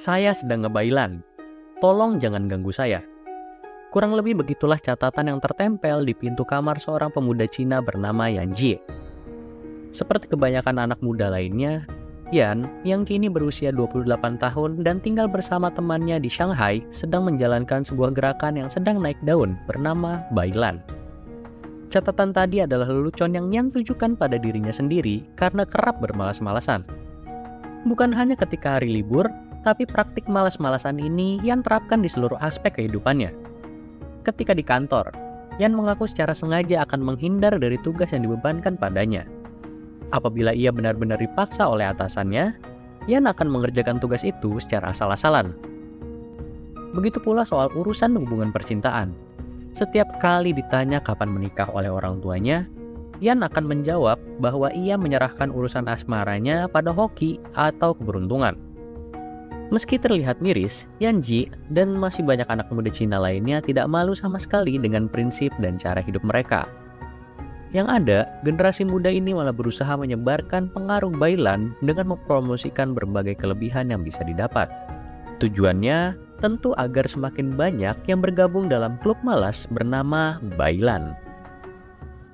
Saya sedang ngebailan. Tolong jangan ganggu saya. Kurang lebih begitulah catatan yang tertempel di pintu kamar seorang pemuda Cina bernama Yan Jie. Seperti kebanyakan anak muda lainnya, Yan, yang kini berusia 28 tahun dan tinggal bersama temannya di Shanghai, sedang menjalankan sebuah gerakan yang sedang naik daun bernama bailan. Catatan tadi adalah lelucon yang Yan tujukan pada dirinya sendiri karena kerap bermalas-malasan. Bukan hanya ketika hari libur, tapi praktik malas-malasan ini Yan terapkan di seluruh aspek kehidupannya. Ketika di kantor, Yan mengaku secara sengaja akan menghindar dari tugas yang dibebankan padanya. Apabila ia benar-benar dipaksa oleh atasannya, Yan akan mengerjakan tugas itu secara asal-asalan. Begitu pula soal urusan hubungan percintaan. Setiap kali ditanya kapan menikah oleh orang tuanya, Yan akan menjawab bahwa ia menyerahkan urusan asmaranya pada hoki atau keberuntungan. Meski terlihat miris, Yan Ji dan masih banyak anak muda Cina lainnya tidak malu sama sekali dengan prinsip dan cara hidup mereka. Yang ada, generasi muda ini malah berusaha menyebarkan pengaruh bailan dengan mempromosikan berbagai kelebihan yang bisa didapat. Tujuannya tentu agar semakin banyak yang bergabung dalam klub malas bernama bailan.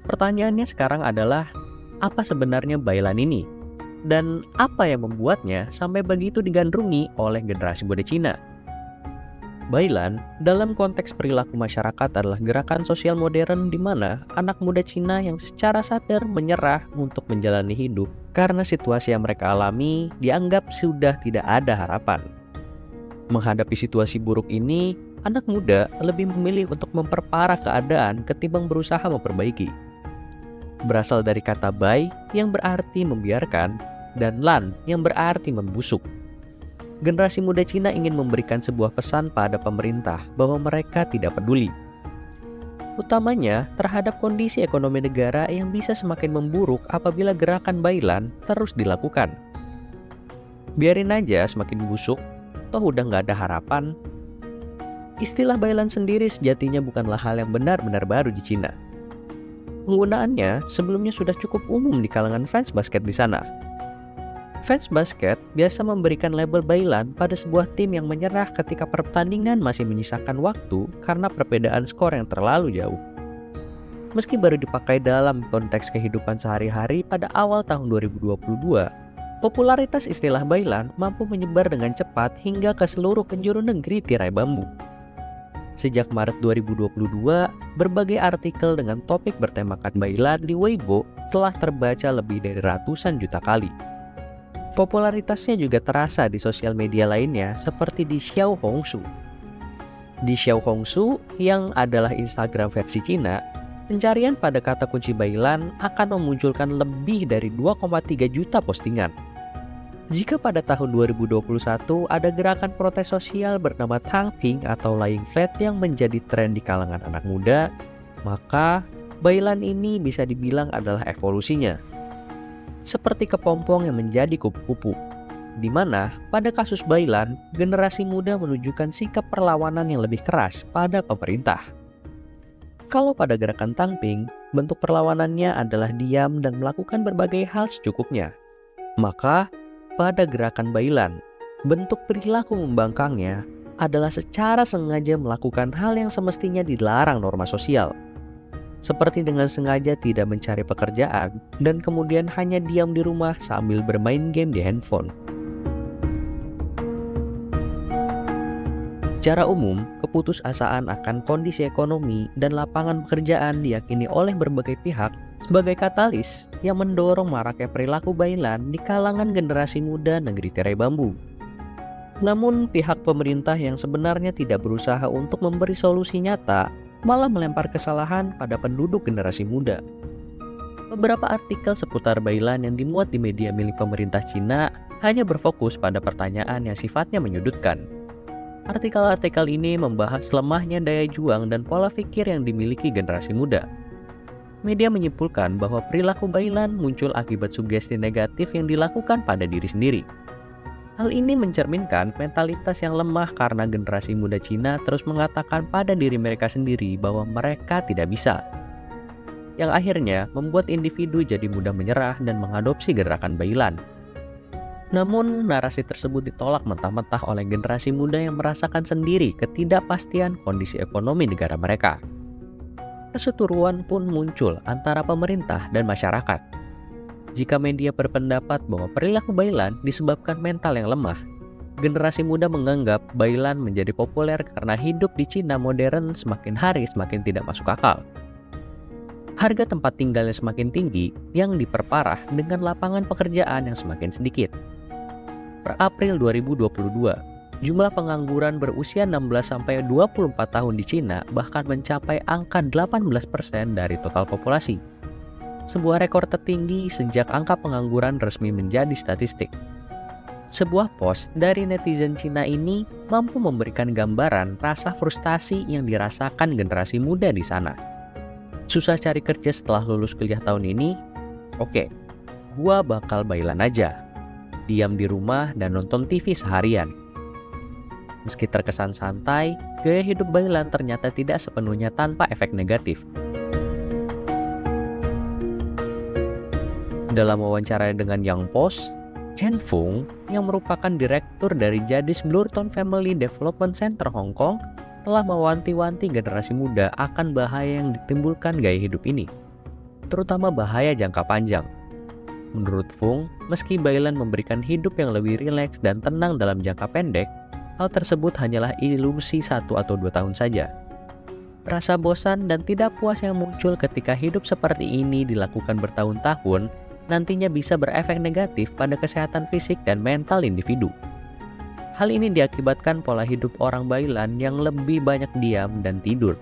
Pertanyaannya sekarang adalah, apa sebenarnya bailan ini? Dan apa yang membuatnya sampai begitu digandrungi oleh generasi muda Cina? Bailan dalam konteks perilaku masyarakat adalah gerakan sosial modern di mana anak muda Cina yang secara sadar menyerah untuk menjalani hidup karena situasi yang mereka alami dianggap sudah tidak ada harapan. Menghadapi situasi buruk ini, anak muda lebih memilih untuk memperparah keadaan ketimbang berusaha memperbaiki. Berasal dari kata bai yang berarti membiarkan dan lan yang berarti membusuk. Generasi muda Cina ingin memberikan sebuah pesan pada pemerintah bahwa mereka tidak peduli, utamanya terhadap kondisi ekonomi negara yang bisa semakin memburuk apabila gerakan bailan terus dilakukan. Biarin aja semakin busuk, toh udah nggak ada harapan. Istilah bailan sendiri sejatinya bukanlah hal yang benar-benar baru di Cina. Penggunaannya sebelumnya sudah cukup umum di kalangan fans basket di sana. Fans basket biasa memberikan label bailan pada sebuah tim yang menyerah ketika pertandingan masih menyisakan waktu karena perbedaan skor yang terlalu jauh. Meski baru dipakai dalam konteks kehidupan sehari-hari pada awal tahun 2022, popularitas istilah bailan mampu menyebar dengan cepat hingga ke seluruh penjuru negeri tirai bambu. Sejak Maret 2022, berbagai artikel dengan topik bertemakan bailan di Weibo telah terbaca lebih dari ratusan juta kali. Popularitasnya juga terasa di sosial media lainnya seperti di Xiaohongshu. Di Xiaohongshu, yang adalah Instagram versi Cina, pencarian pada kata kunci bailan akan memunculkan lebih dari 2,3 juta postingan. Jika pada tahun 2021 ada gerakan protes sosial bernama Tangping atau Lying Flat yang menjadi tren di kalangan anak muda, maka bailan ini bisa dibilang adalah evolusinya. Seperti kepompong yang menjadi kupu-kupu, di mana pada kasus bailan, generasi muda menunjukkan sikap perlawanan yang lebih keras pada pemerintah. Kalau pada gerakan Tangping, bentuk perlawanannya adalah diam dan melakukan berbagai hal secukupnya. Maka, pada gerakan bailan, bentuk perilaku membangkangnya adalah secara sengaja melakukan hal yang semestinya dilarang norma sosial. Seperti dengan sengaja tidak mencari pekerjaan dan kemudian hanya diam di rumah sambil bermain game di handphone. Secara umum, keputusasaan akan kondisi ekonomi dan lapangan pekerjaan diyakini oleh berbagai pihak sebagai katalis yang mendorong maraknya perilaku bailan di kalangan generasi muda negeri tirai bambu. Namun, pihak pemerintah yang sebenarnya tidak berusaha untuk memberi solusi nyata malah melempar kesalahan pada penduduk generasi muda. Beberapa artikel seputar bailan yang dimuat di media milik pemerintah Cina hanya berfokus pada pertanyaan yang sifatnya menyudutkan. Artikel-artikel ini membahas lemahnya daya juang dan pola pikir yang dimiliki generasi muda. Media menyimpulkan bahwa perilaku bailan muncul akibat sugesti negatif yang dilakukan pada diri sendiri. Hal ini mencerminkan mentalitas yang lemah karena generasi muda Cina terus mengatakan pada diri mereka sendiri bahwa mereka tidak bisa. Yang akhirnya membuat individu jadi mudah menyerah dan mengadopsi gerakan bailan. Namun, narasi tersebut ditolak mentah-mentah oleh generasi muda yang merasakan sendiri ketidakpastian kondisi ekonomi negara mereka. Perseteruan pun muncul antara pemerintah dan masyarakat. Jika media berpendapat bahwa perilaku Bailan disebabkan mental yang lemah, generasi muda menganggap Bailan menjadi populer karena hidup di Cina modern semakin hari semakin tidak masuk akal. Harga tempat tinggalnya semakin tinggi yang diperparah dengan lapangan pekerjaan yang semakin sedikit. Per April 2022, jumlah pengangguran berusia 16-24 tahun di Cina bahkan mencapai angka 18% dari total populasi. Sebuah rekor tertinggi sejak angka pengangguran resmi menjadi statistik. Sebuah post dari netizen Cina ini mampu memberikan gambaran rasa frustasi yang dirasakan generasi muda di sana. Susah cari kerja setelah lulus kuliah tahun ini? Oke, gua bakal Bailan aja. Diam di rumah dan nonton TV seharian. Meski terkesan santai, gaya hidup Bailan ternyata tidak sepenuhnya tanpa efek negatif. Dalam wawancara dengan Young Post, Chen Fung, yang merupakan direktur dari Jadis Blurton Family Development Center Hong Kong, telah mewanti-wanti generasi muda akan bahaya yang ditimbulkan gaya hidup ini, terutama bahaya jangka panjang. Menurut Fung, meski Bailan memberikan hidup yang lebih rileks dan tenang dalam jangka pendek, hal tersebut hanyalah ilusi 1 atau 2 tahun saja. Rasa bosan dan tidak puas yang muncul ketika hidup seperti ini dilakukan bertahun-tahun nantinya bisa berefek negatif pada kesehatan fisik dan mental individu. Hal ini diakibatkan pola hidup orang Bailan yang lebih banyak diam dan tidur.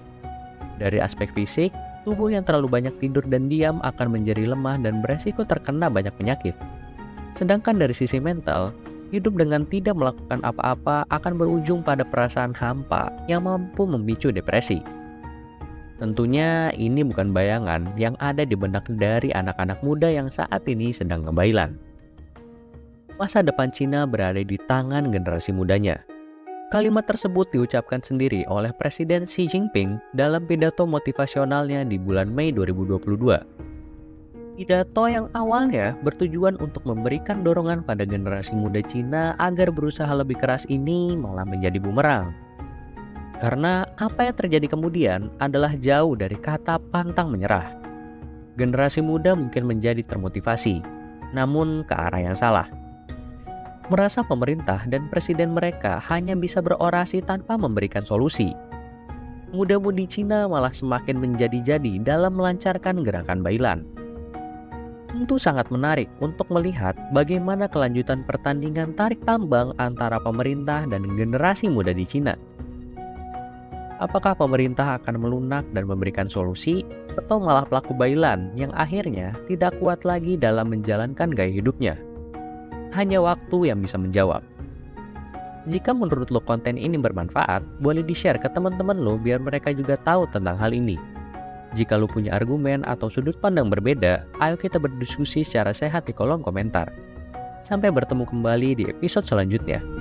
Dari aspek fisik, tubuh yang terlalu banyak tidur dan diam akan menjadi lemah dan beresiko terkena banyak penyakit. Sedangkan dari sisi mental, hidup dengan tidak melakukan apa-apa akan berujung pada perasaan hampa yang mampu memicu depresi. Tentunya ini bukan bayangan yang ada di benak dari anak-anak muda yang saat ini sedang ngebailan. Masa depan Cina berada di tangan generasi mudanya. Kalimat tersebut diucapkan sendiri oleh Presiden Xi Jinping dalam pidato motivasionalnya di bulan Mei 2022. Pidato yang awalnya bertujuan untuk memberikan dorongan pada generasi muda Cina agar berusaha lebih keras ini malah menjadi bumerang. Karena apa yang terjadi kemudian adalah jauh dari kata pantang menyerah. Generasi muda mungkin menjadi termotivasi, namun ke arah yang salah. Merasa pemerintah dan presiden mereka hanya bisa berorasi tanpa memberikan solusi. Muda-mudi Cina malah semakin menjadi-jadi dalam melancarkan gerakan Bailan. Tentu sangat menarik untuk melihat bagaimana kelanjutan pertandingan tarik tambang antara pemerintah dan generasi muda di Cina. Apakah pemerintah akan melunak dan memberikan solusi, atau malah pelaku Bailan yang akhirnya tidak kuat lagi dalam menjalankan gaya hidupnya? Hanya waktu yang bisa menjawab. Jika menurut lo konten ini bermanfaat, boleh di-share ke teman-teman lo biar mereka juga tahu tentang hal ini. Jika lo punya argumen atau sudut pandang berbeda, ayo kita berdiskusi secara sehat di kolom komentar. Sampai bertemu kembali di episode selanjutnya.